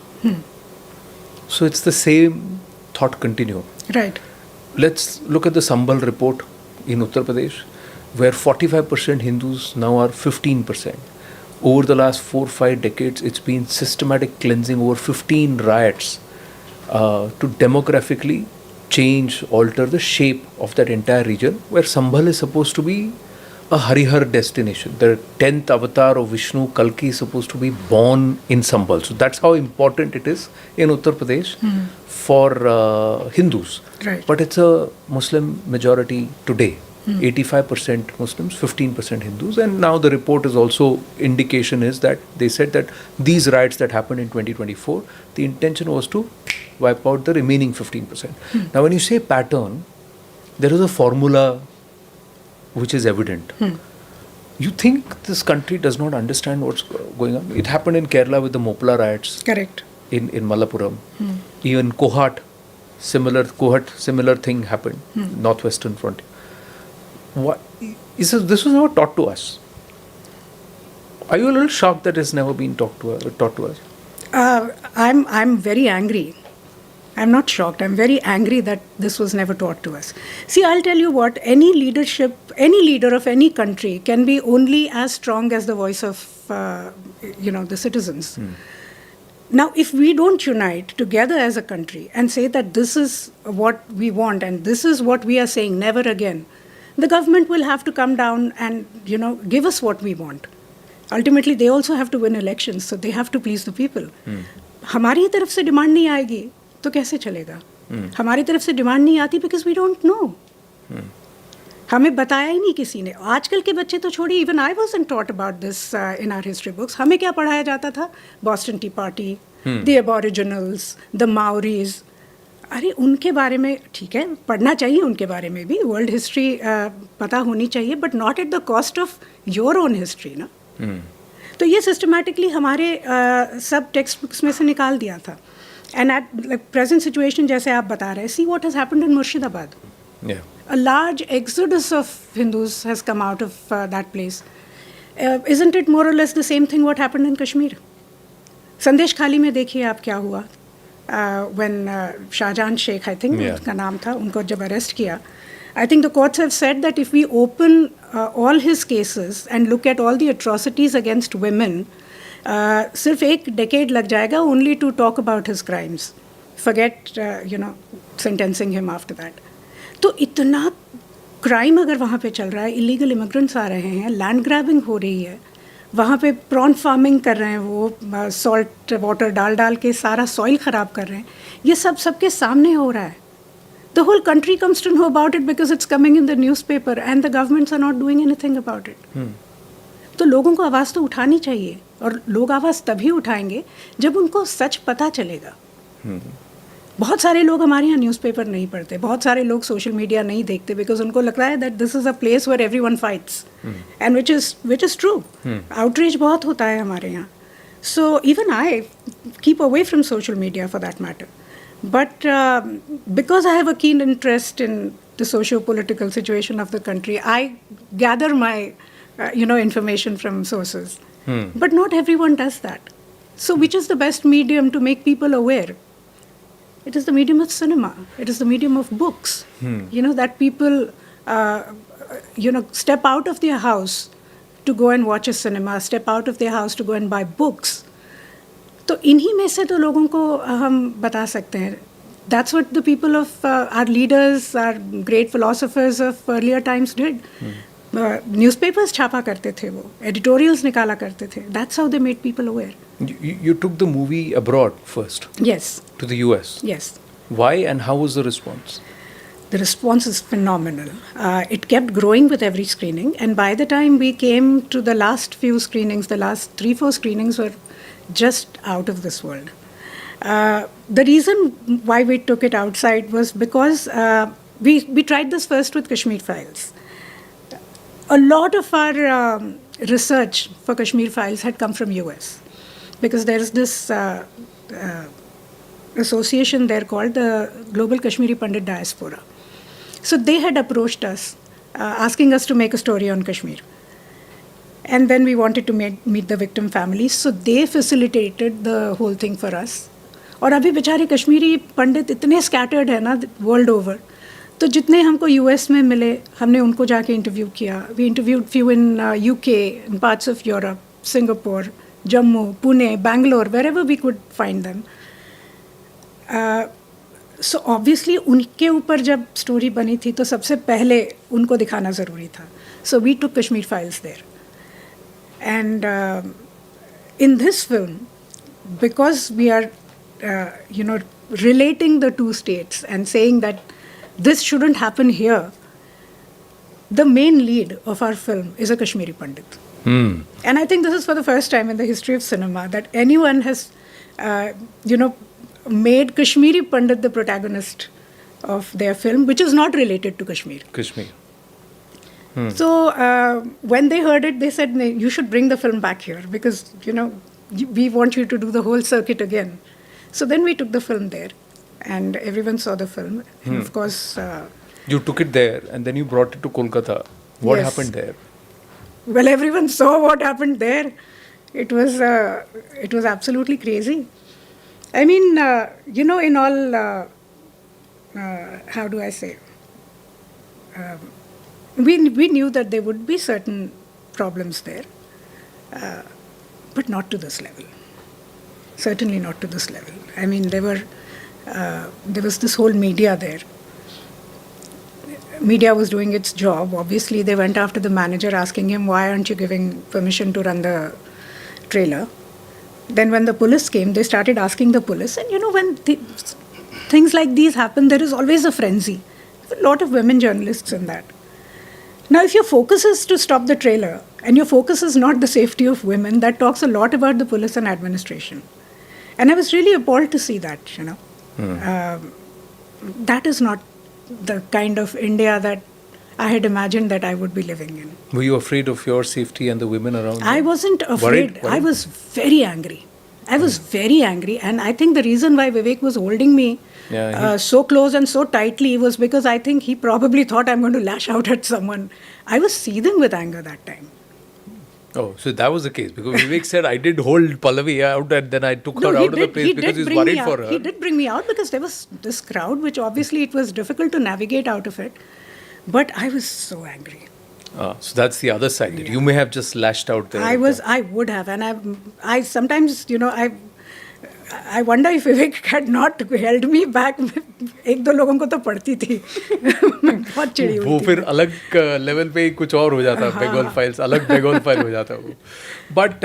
A: So it's the same thought continuum.
H: Right.
A: Let's look at the Sambal report in Uttar Pradesh, where 45% Hindus now are 15%. Over the last 4-5 decades, it's been systematic cleansing, over 15 riots to demographically change, alter the shape of that entire region, where Sambal is supposed to be a Harihar destination. The 10th avatar of Vishnu, Kalki, is supposed to be born in Sambhal. So that's how important it is in Uttar Pradesh for Hindus.
H: Right.
A: But it's a Muslim majority today. 85% Muslims, 15% Hindus. And now the report is also, indication is that they said that these riots that happened in 2024, the intention was to wipe out the remaining 15%. Now when you say pattern, there is a formula which is evident. You think this country does not understand what's going on? It happened in Kerala with the Mopla riots.
H: Correct.
A: In Malappuram. Even Kohat, similar thing happened, Northwestern Frontier. What, this was never taught to us. Are you a little shocked that it's never been taught to us?
H: I'm very angry. I'm not shocked. I'm very angry that this was never taught to us. See, I'll tell you what, any leader of any country can be only as strong as the voice of, the citizens. Now, if we don't unite together as a country and say that this is what we want and this is what we are saying, never again, the government will have to come down and, give us what we want. Ultimately, they also have to win elections, so they have to please the people. हमारी तरफ से demand नहीं आएगी तो कैसे चलेगा? हमारी तरफ से डिमांड नहीं आती because we don't know. हमें बताया ही नहीं किसी ने. आजकल के बच्चे तो छोड़िए, even I wasn't taught about this in our history books. हमें क्या पढ़ाया जाता था? Boston Tea Party, the Aboriginals, the Maoris. अरे उनके बारे में ठीक है, पढ़ना चाहिए उनके बारे में भी, वर्ल्ड हिस्ट्री पता होनी चाहिए, but not at the cost of your own history ना. तो ये सिस्टमैटिकली हमारे सब टेक्स्ट बुक्स में से निकाल दिया था. एंड एट प्रेजेंट सिचुएशन जैसे आप बता रहे हैं, see what has happened in Murshidabad. A large exodus of Hindus has come out of that place. Isn't it more or less the same thing what happened in Kashmir? संदेश खाली में देखिए आप क्या हुआ. When Shahjahan Sheikh, I think उनका नाम था, उनको जब अरेस्ट किया, I think the courts have said that if we open all his cases and look at all the atrocities against women, सिर्फ एक decade लग जाएगा only to talk about his crimes. Forget, sentencing him after that. तो इतना crime अगर वहाँ पे चल रहा है, इलीगल इमिग्रेंट्स आ रहे हैं, लैंड ग्रैबिंग हो रही है, वहाँ पे प्रॉन फार्मिंग कर रहे हैं, वो सॉल्ट वाटर डाल के सारा सॉइल ख़राब कर रहे हैं, ये सब सबके सामने हो रहा है. The whole country comes to know about it because it's coming in the newspaper and the governments are not doing anything about it. तो लोगों को आवाज़ तो उठानी चाहिए, और लोग आवाज़ तभी उठाएंगे जब उनको सच पता चलेगा. बहुत सारे लोग हमारे यहाँ न्यूज़पेपर नहीं पढ़ते, बहुत सारे लोग सोशल मीडिया नहीं देखते बिकॉज उनको लग रहा है that this is a place where everyone fights, and which is true. Outreach बहुत होता है हमारे यहाँ. So even I keep away from social media for that matter, but because I have a keen interest in the socio political situation of the country, I gather my information from sources. But not everyone does that. So which is the best medium to make people aware? It is the medium of cinema. It is the medium of books. That people, step out of their house to go and watch a cinema, step out of their house to go and buy books. तो इन्हीं में से तो लोगों को हम बता सकते हैं. That's what the people of our leaders, our great philosophers of earlier times did. Newspapers छापा करते थे, वो editorials निकाला करते थे. That's how they made people aware.
A: You took the movie abroad first?
H: Yes.
A: To the US?
H: Yes.
A: Why and how was the response?
H: The response is phenomenal. It kept growing with every screening, and by the time we came to the last few screenings, the last 3-4 screenings were just out of this world. The reason why we took it outside was because we tried this first with Kashmir Files. A lot of our research for Kashmir Files had come from US, because there is this association there called the Global Kashmiri Pandit Diaspora. So they had approached us, asking us to make a story on Kashmir. And then we wanted to meet the victim families, so they facilitated the whole thing for us. और अभी बेचारे कश्मीरी पंडित इतने scattered है ना world over, तो जितने हमको US में मिले हमने उनको जाके इंटरव्यू किया. We interviewed few in UK, in parts of Europe, Singapore, Jammu, Pune, Bangalore, wherever we could find them. So obviously उनके ऊपर जब स्टोरी बनी थी तो सबसे पहले उनको दिखाना ज़रूरी था. So we took Kashmir files there. And in this film, because we are, relating the two states and saying that this shouldn't happen here, the main lead of our film is a Kashmiri Pandit. And I think this is for the first time in the history of cinema that anyone has, made Kashmiri Pandit the protagonist of their film, which is not related to Kashmir. So when they heard it, they said, you should bring the film back here because, we want you to do the whole circuit again. So then we took the film there and everyone saw the film. And of course...
A: you took it there and then you brought it to Kolkata. What
H: Yes.
A: happened there?
H: Well, everyone saw what happened there. It was absolutely crazy. I mean, in all, how do I say? We knew that there would be certain problems there. But not to this level. Certainly not to this level. I mean, there was this whole media there. Media was doing its job. Obviously, they went after the manager asking him, why aren't you giving permission to run the trailer? Then when the police came, they started asking the police. And when things like these happen, there is always a frenzy. There are a lot of women journalists in that. Now, if your focus is to stop the trailer, and your focus is not the safety of women, that talks a lot about the police and administration. And I was really appalled to see that, that is not the kind of India that I had imagined that I would be living in.
A: Were you afraid of your safety and the women around you?
H: I wasn't afraid.
A: Worried?
H: I was very angry. And I think the reason why Vivek was holding me so close and so tightly was because I think he probably thought I'm going to lash out at someone. I was seething with anger that time.
A: Oh, so that was the case. Because Vivek said, I did hold Pallavi out and then I took her out of the place because he's worried for her.
H: He did bring me out because there was this crowd, which obviously it was difficult to navigate out of it. But I was so angry.
A: So that's the other side. You may have just lashed out there.
H: I would have. And I sometimes, I wonder if Vivek had not held me back. एक दो लोगों को तो पड़ती थी. मैं बहुत चिड़ी हुई
A: वो
H: थी.
A: फिर अलग लेवल पे कुछ और हो जाता. Bengal files, अलग Bengal file हो जाता वो. But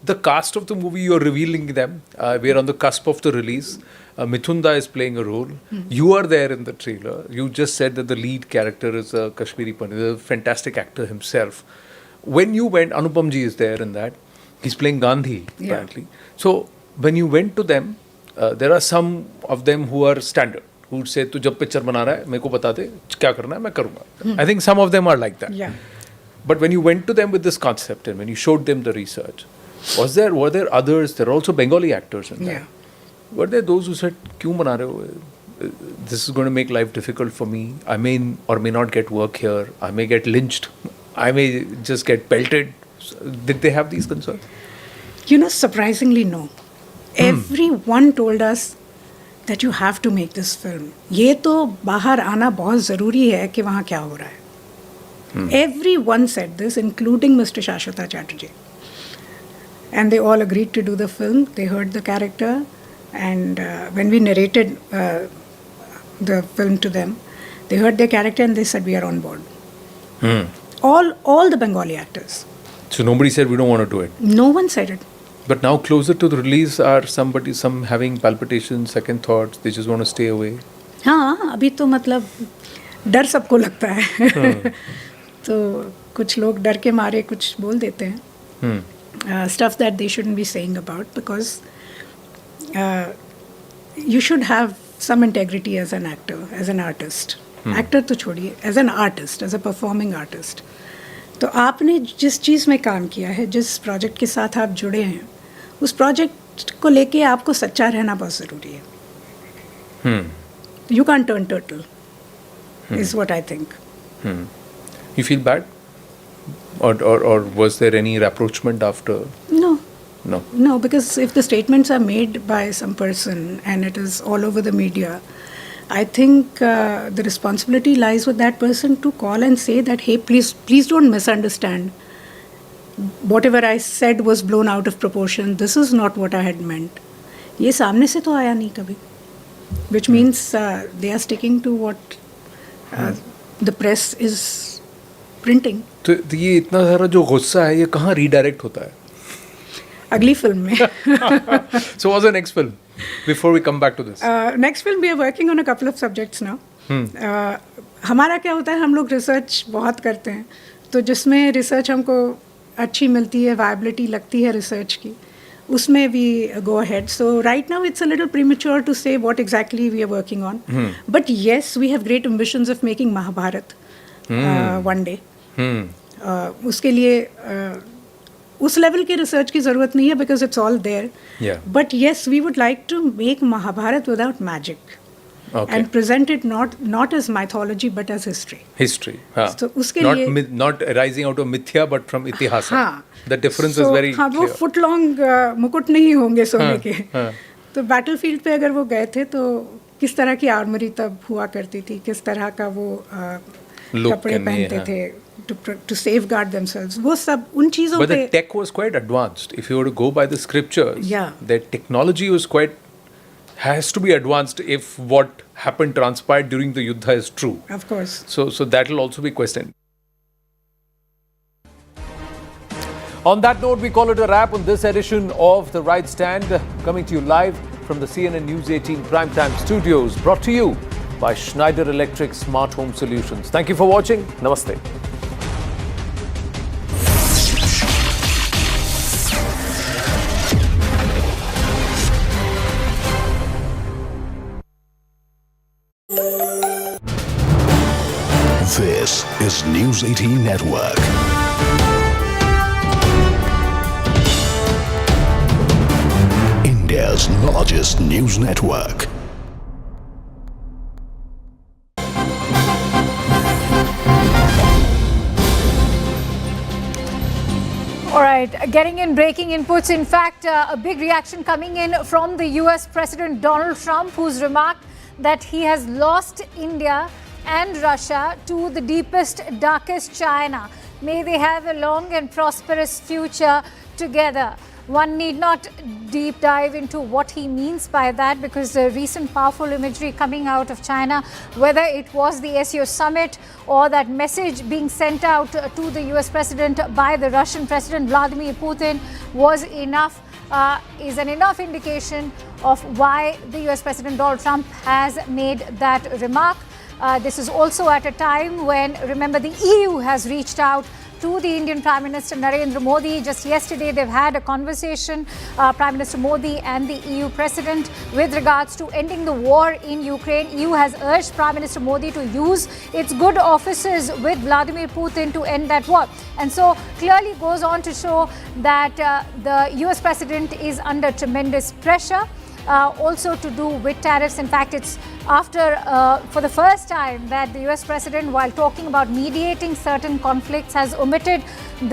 A: the cast of the movie, you're revealing them. We're on the cusp of the release. Mithunda is playing a role. You are there in the trailer. You just said that the lead character is a Kashmiri Pandit, a fantastic actor himself. When you went, Anupam ji is there in that. He's playing Gandhi, apparently. So when you went to them, there are some of them who are standard, who would say, "Tu jab picture bana raha hai, मेरे को बता दे, क्या करना है, मैं करूँगा." I think some of them are like that.
H: Yeah.
A: But when you went to them with this concept and when you showed them the research, were there others? There are also Bengali actors in that.
H: Yeah.
A: Were there those who said, "Kyun bana rahe ho? This is going to make life difficult for me. I may or may not get work here. I may get lynched. I may just get pelted." Did they have these concerns?
H: Surprisingly, no. Everyone told us that you have to make this film. ये तो बाहर आना बहुत ज़रूरी है कि वहाँ क्या हो रहा है. Everyone said this, including Mr. Shashwata Chatterjee. And they all agreed to do the film. They heard the character. And when we narrated the film to them, they heard their character and they said, we are on board. All the Bengali actors.
A: So nobody said, we don't want to do it?
H: No one said it.
A: But now closer to the release, are some having palpitations, second thoughts, they just want to stay away?
H: हाँ, अभी तो मतलब डर सबको लगता है. तो कुछ लोग डर के मारे कुछ बोल देते हैं. Stuff that they shouldn't be saying about, because you should have some integrity as an actor, as an artist. Actor तो छोड़िए, as an artist, as a performing artist. तो आपने जिस चीज़ में काम किया है, जिस प्रोजेक्ट के साथ आप जुड़े हैं, उस प्रोजेक्ट को लेके आपको सच्चा रहना बहुत ज़रूरी है. You can't turn turtle, is what I think.
A: You feel bad? Or was there any rapprochement after? No,
H: because if the statements are made by some person and it is all over the media, I think the responsibility lies with that person to call and say that, hey, please don't misunderstand. Whatever I said was blown out of proportion. This is not what I had meant. ये सामने से तो आया नहीं कभी. which means they are sticking to what the press is printing.
A: तो ये इतना सारा जो गुस्सा है ये कहाँ redirect होता है?
H: अगली फिल्म में.
A: So what's the next film? Before we come back to this.
H: Next film we are working on a couple of subjects now. हमारा क्या होता है, हम लोग रिसर्च बहुत करते हैं, तो जिसमें रिसर्च हमको अच्छी मिलती है, वायबिलिटी लगती है रिसर्च की, उसमें we go ahead. So right now it's a little premature to say what exactly we are working on, but yes we have great ambitions of making Mahabharat one day. उसके लिए उस लेवल की research की ज़रूरत नहीं है because it's all there, but yes we would like to make Mahabharat without magic.
A: Okay.
H: And present it not as mythology but as history.
A: History.
H: So उसके लिए
A: not arising out of mithya but from itihasa. The difference is very
H: clear. वो foot long मुकुट नहीं होंगे सोने के. तो battlefield पे अगर वो गए थे तो किस तरह की आर्मरी तब हुआ करती थी, किस तरह का वो कपड़े पहनते थे to safeguard themselves. वो सब उन चीज़ों पे.
A: But the tech was quite advanced. If you were to go by the scriptures,
H: yeah,
A: their technology was has to be advanced if what happened transpired during the Yuddha is true.
H: Of course.
A: So that will also be questioned. On that note, we call it a wrap on this edition of The Right Stand, coming to you live from the CNN News 18 Primetime Studios, brought to you by Schneider Electric Smart Home Solutions. Thank you for watching. Namaste.
I: This is News 18 Network. India's largest news network.
J: All right, getting in breaking inputs. In fact, a big reaction coming in from the US President Donald Trump, who's remarked that he has lost India and Russia to the deepest, darkest China. May they have a long and prosperous future together. One need not deep dive into what he means by that, because the recent powerful imagery coming out of China, whether it was the SEO summit or that message being sent out to the US president by the Russian president Vladimir Putin, was enough, is an enough indication of why the US president Donald Trump has made that remark. This is also at a time when, remember, the EU has reached out to the Indian Prime Minister Narendra Modi. Just yesterday, they've had a conversation, Prime Minister Modi and the EU President, with regards to ending the war in Ukraine. EU has urged Prime Minister Modi to use its good offices with Vladimir Putin to end that war. And so clearly goes on to show that the US President is under tremendous pressure. Also to do with tariffs. In fact, it's after, for the first time, that the US President, while talking about mediating certain conflicts, has omitted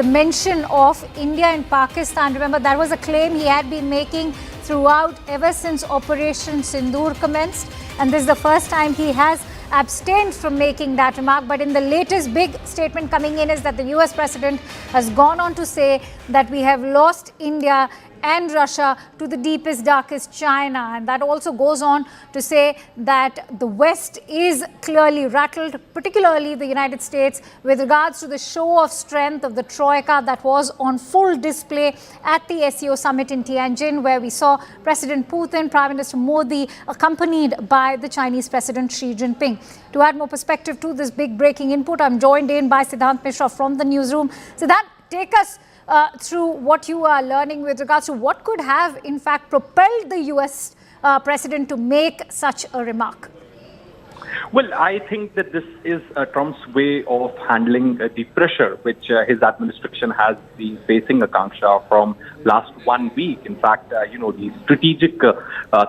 J: the mention of India and Pakistan. Remember, that was a claim he had been making throughout, ever since Operation Sindoor commenced. And this is the first time he has abstained from making that remark. But in the latest big statement coming in is that the US President has gone on to say that we have lost India and Russia to the deepest, darkest China. And that also goes on to say that the West is clearly rattled, particularly the United States, with regards to the show of strength of the Troika that was on full display at the SEO summit in Tianjin, where we saw President Putin, Prime Minister Modi, accompanied by the Chinese President Xi Jinping. To add more perspective to this big breaking input, I'm joined in by Siddhant Mishra from the newsroom. Siddhant, take us through what you are learning with regards to what could have, in fact, propelled the US president to make such a remark.
K: Well, I think that this is Trump's way of handling the pressure which his administration has been facing, Akanksha, from last 1 week. In fact, the strategic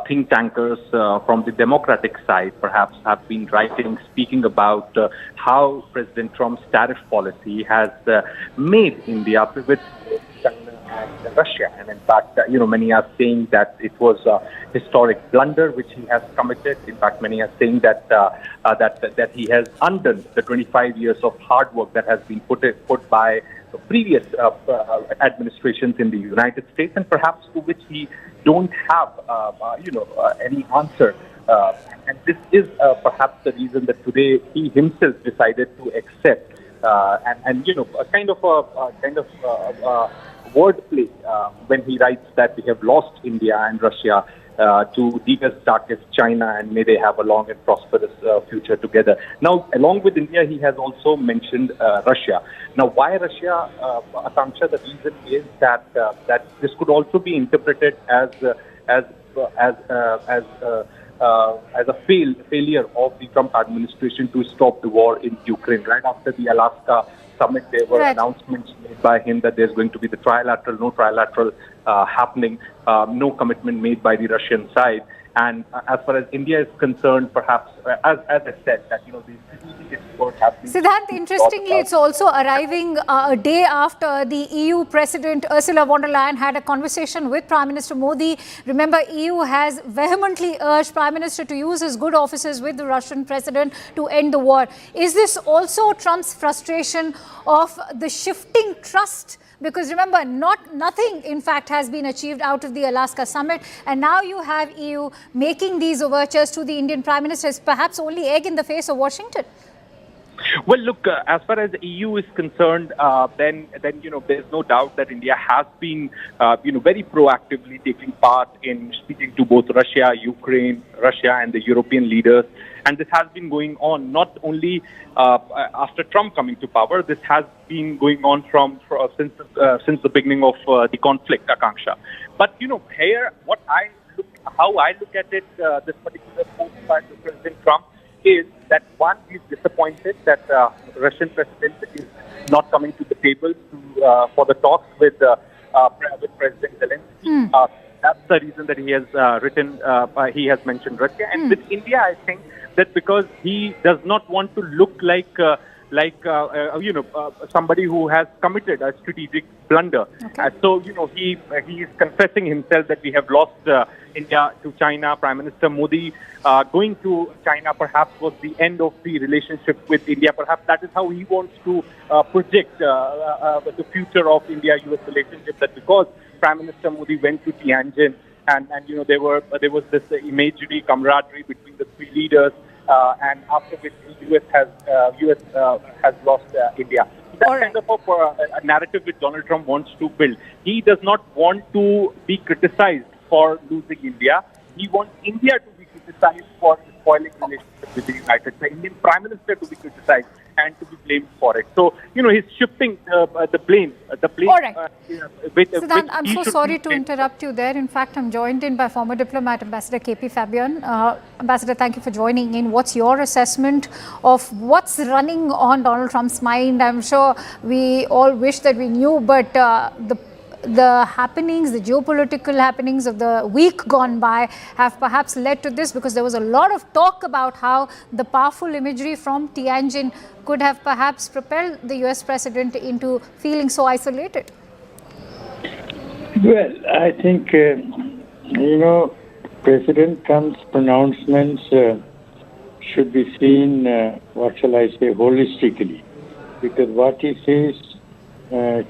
K: think tankers from the Democratic side perhaps have been writing, speaking about how President Trump's tariff policy has made India pivot China and Russia. And in fact, many are saying that it was a historic blunder which he has committed. In fact, many are saying that that he has undone the 25 years of hard work that has been put by the previous administrations in the United States, and perhaps to which he don't have any answer And this is perhaps the reason that today he himself decided to accept and a kind of wordplay when he writes that we have lost India and Russia to deepest, darkest China, and may they have a long and prosperous future together. Now, along with India, he has also mentioned Russia. Now, why Russia, Akanksha? The reason is that this could also be interpreted as a failure of the Trump administration to stop the war in Ukraine. Right after the Alaska summit, there were announcements made by him that there's going to be no trilateral happening, no commitment made by the Russian side. And as far as India is concerned, perhaps, as I said, that the strategic experts have been...
J: Siddhant, interestingly, it's also arriving a day after the EU President Ursula von der Leyen had a conversation with Prime Minister Modi. Remember, EU has vehemently urged Prime Minister to use his good offices with the Russian President to end the war. Is this also Trump's frustration of the shifting trust? Because remember, nothing, in fact, has been achieved out of the Alaska summit. And now you have EU making these overtures to the Indian Prime Minister. It's perhaps only egg in the face of Washington.
K: Well, look, as far as the EU is concerned, then there's no doubt that India has been, very proactively taking part in speaking to both Russia, Ukraine, Russia, and the European leaders. And this has been going on not only after Trump coming to power. This has been going on since the beginning of the conflict, Akanksha. But here, how I look at it, this particular post by President Trump is that one, he's disappointed that Russian president is not coming to the table for the talks with President Zelensky. That's the reason that he has he has mentioned Russia. And with India, I think that because he does not want to look like somebody who has committed a strategic blunder. So he is confessing himself that we have lost India to China. Prime Minister Modi going to China perhaps was the end of the relationship with India. Perhaps that is how he wants to project the future of India-US relationship. That because Prime Minister Modi went to Tianjin and there was this imagery, camaraderie between the three leaders. And after which US has lost India. That's kind of a narrative which Donald Trump wants to build. He does not want to be criticized for losing India. He wants India to be criticized for spoiling relationship with the United States. Indian Prime Minister to be criticized and to be blamed for it. So, he's shifting the blame.
J: All right. Siddhant, I'm so sorry to interrupt you there. In fact, I'm joined in by former diplomat, Ambassador KP Fabian. Ambassador, thank you for joining in. What's your assessment of what's running on Donald Trump's mind? I'm sure we all wish that we knew, but the happenings, the geopolitical happenings of the week gone by have perhaps led to this, because there was a lot of talk about how the powerful imagery from Tianjin could have perhaps propelled the US president into feeling so isolated.
L: Well, I think, President Trump's pronouncements should be seen, holistically, because what he says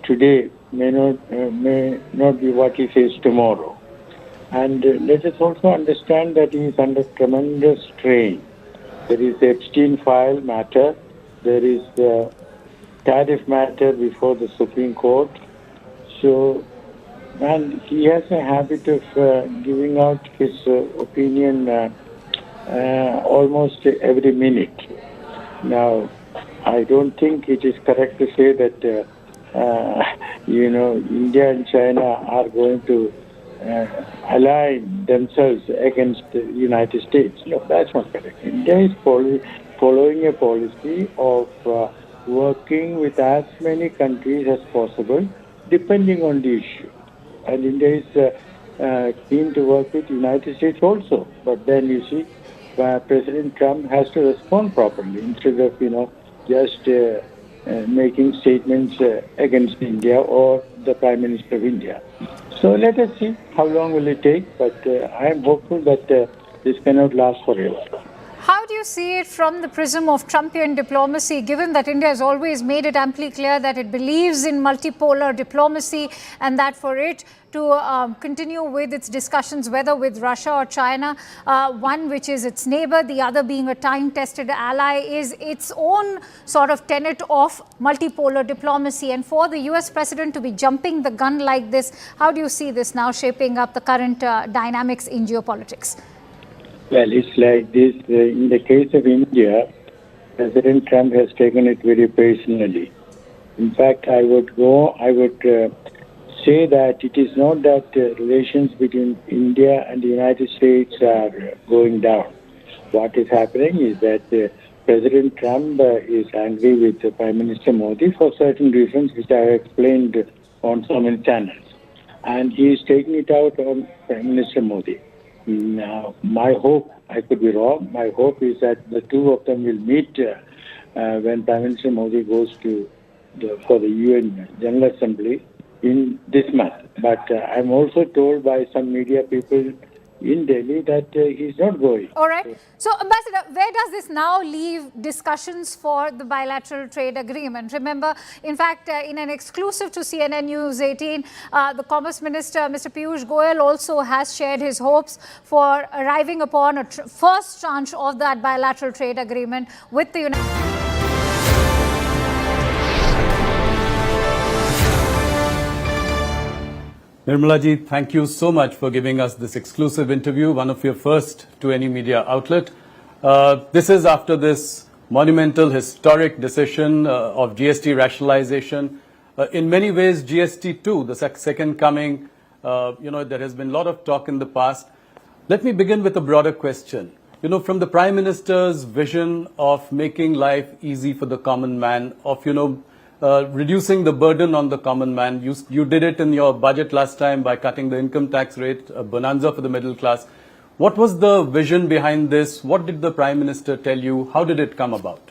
L: today may not be what he says tomorrow. And let us also understand that he is under tremendous strain. There is the Epstein file matter, there is the tariff matter before the Supreme Court. So, and he has a habit of giving out his opinion almost every minute. Now, I don't think it is correct to say that India and China are going to align themselves against the United States. No, that's not correct. India is following a policy of working with as many countries as possible, depending on the issue. And India is keen to work with the United States also. But then you see, President Trump has to respond properly instead of, just making statements against India or the Prime Minister of India. So let us see how long will it take, but I am hopeful that this cannot last forever.
J: How do you see it from the prism of Trumpian diplomacy, given that India has always made it amply clear that it believes in multipolar diplomacy and that for it to continue with its discussions, whether with Russia or China, one which is its neighbor, the other being a time-tested ally, is its own sort of tenet of multipolar diplomacy. And for the US president to be jumping the gun like this, how do you see this now shaping up the current dynamics in geopolitics?
L: Well, it's like this. In the case of India, President Trump has taken it very personally. In fact, I would say that it is not that relations between India and the United States are going down. What is happening is that President Trump is angry with Prime Minister Modi for certain reasons which I have explained on so many channels. And he is taking it out on Prime Minister Modi. Now, my hope, I could be wrong, my hope is that the two of them will meet when Prime Minister Modi goes for the UN General Assembly in this month. But I'm also told by some media people in Delhi that he's not going.
J: All right. So, Ambassador, where does this now leave discussions for the bilateral trade agreement? Remember, in fact, in an exclusive to CNN News 18, the Commerce Minister, Mr. Piyush Goyal, also has shared his hopes for arriving upon a first tranche of that bilateral trade agreement with the United States.
C: Nirmala ji, thank you so much for giving us this exclusive interview, one of your first to any media outlet. This is after this monumental, historic decision of GST rationalization. In many ways, GST 2, the second coming, there has been a lot of talk in the past. Let me begin with a broader question. From the Prime Minister's vision of making life easy for the common man, of, reducing the burden on the common man. You did it in your budget last time by cutting the income tax rate, a bonanza for the middle class. What was the vision behind this? What did the Prime Minister tell you? How did it come about?